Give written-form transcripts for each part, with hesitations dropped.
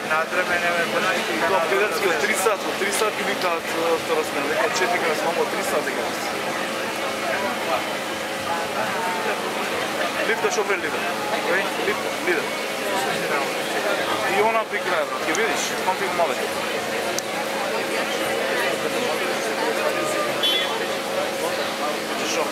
внатре мене ме бъдайте канал. Това педерски от 3 сата, от 3 сата викаат втора смена, викаат 4 грас, мамо от 3 сата грас. Лифта шофер лидер. Лифта, лидер. И она при края, брат, ќе видиш, сконти го мале. Шо?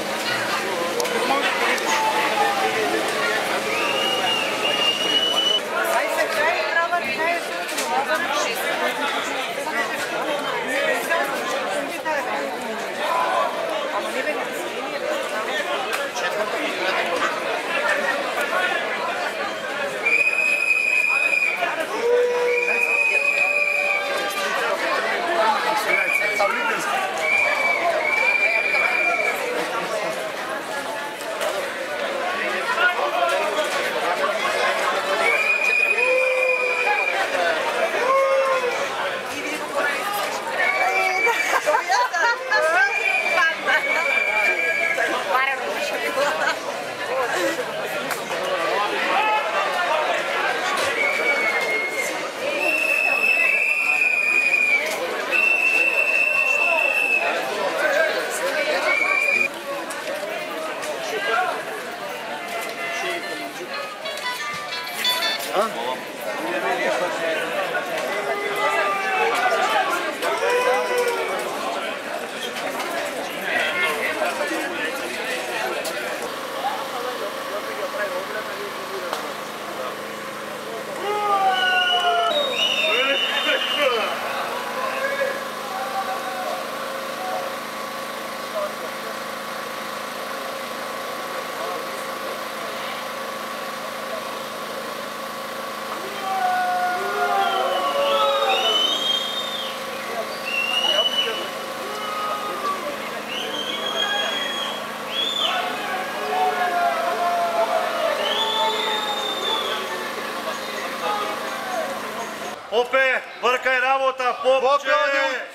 Опе, въркай работа, попче!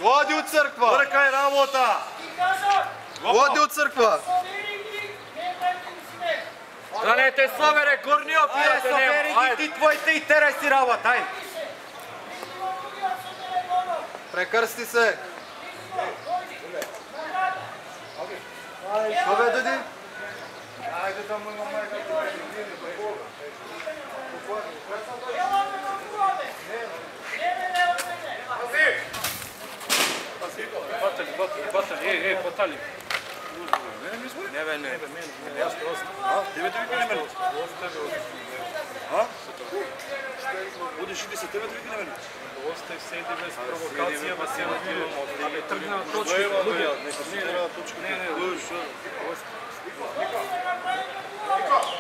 Оди от църква! Въркай работа! Оди от църква! Да не те собере, горнио пијате нема. Собери ги ти твоите интереси работа, ајде! Прекрсти се! Кобе доди? Ајде да му има мајка Батали. Не бе, не. Тебе ти вика не мене. Будеш и се тебе ти вика не мене. Остави седи без провокација, да се абе тргна на точка.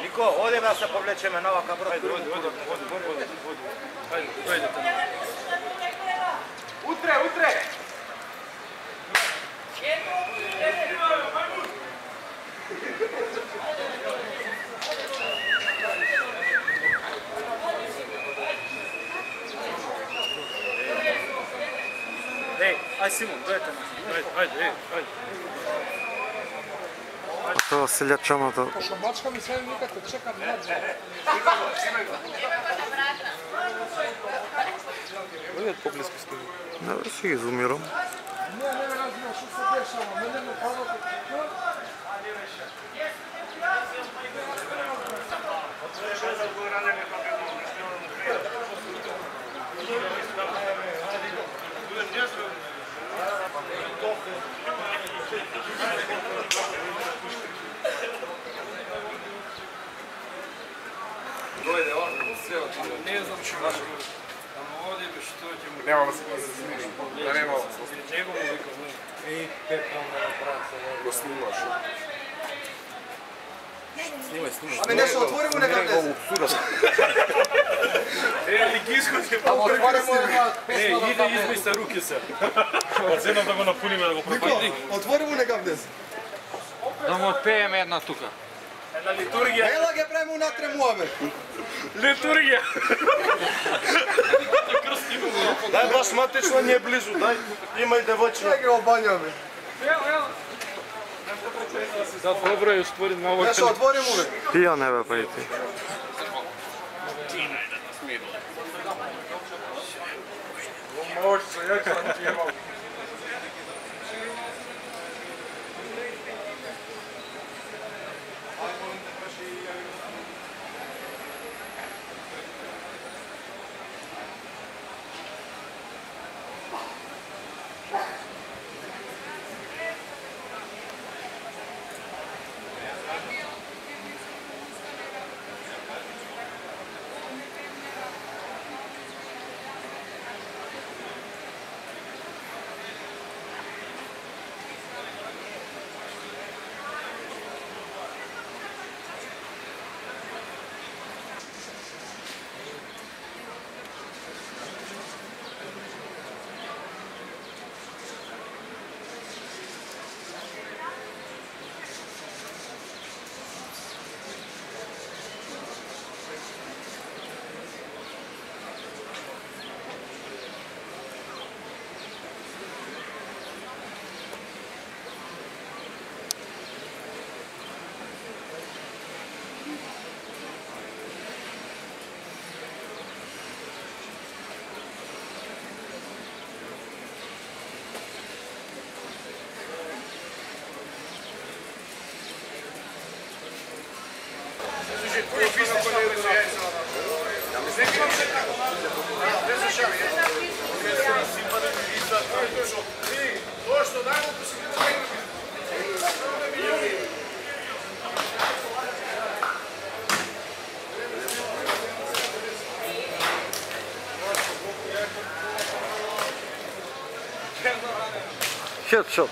Нико, одеме да се повлечеме навака брат. Ајде. Утре! Ей, ај Симон, дојте. Ајде. Това селячаната. Пошо мачка ми се викате, чекам мачка. Видят по-близко с него. Не, ще ги зумирам. Не разбирам што се дешава, мене ме правото. Дойде, он, все, Не знам што да кажам. Ама оди бе што ќе му. Няма да се смириш. Да нема. Него му викам. Ей, пепам да направам се. Го снимаш. Снимай. Абе нешто отворимо нека влезе. Лигиско ќе Ама отворимо една песна. иде измисле се руки се. Зедно да го напуниме да го пропади. Нико, отворимо нека влезе. Да му отпееме една тука. Една литургија. Ела ге правимо натре муабе. Литургија. Дай баш матично не е близо, дай. Имај девојче. Дай ги обањаме. Да, добро е створи ново. Нешто отворимо бе. Пија не бе, па и ти. Može se, ja sam ti imao. Headshot.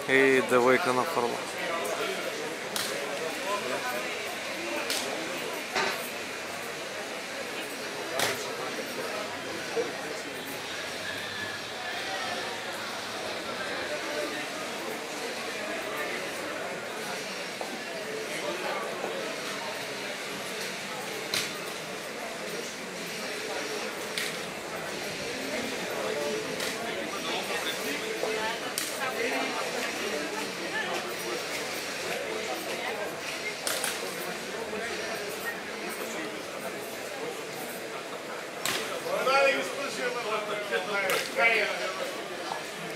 И девойка на форла.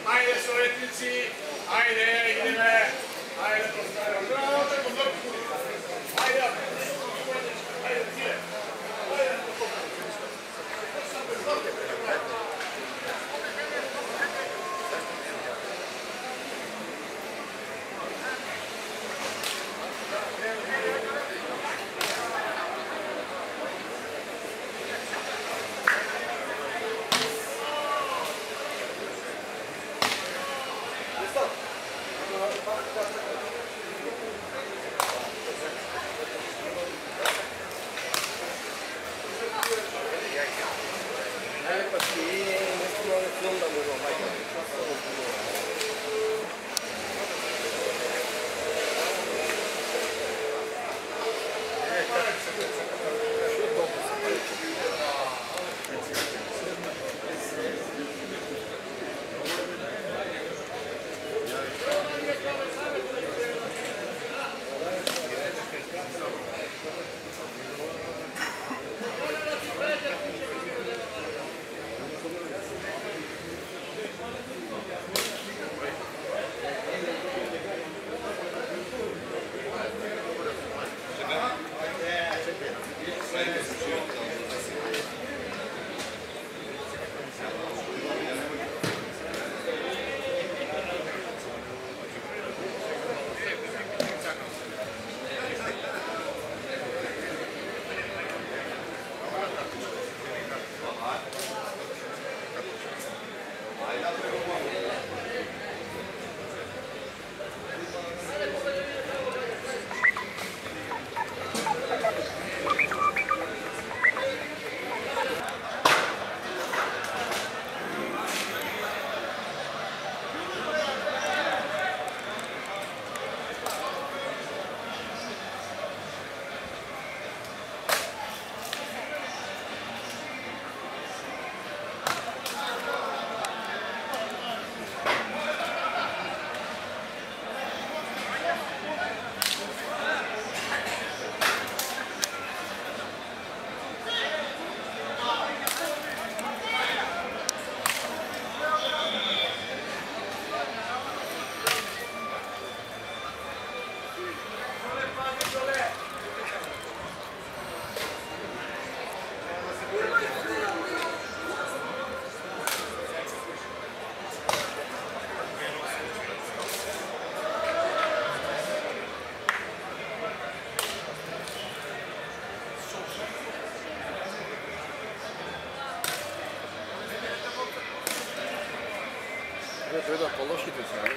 Ajde sovjetnici, ajde, ideme, ajde, ajde, Treba položiti se, ali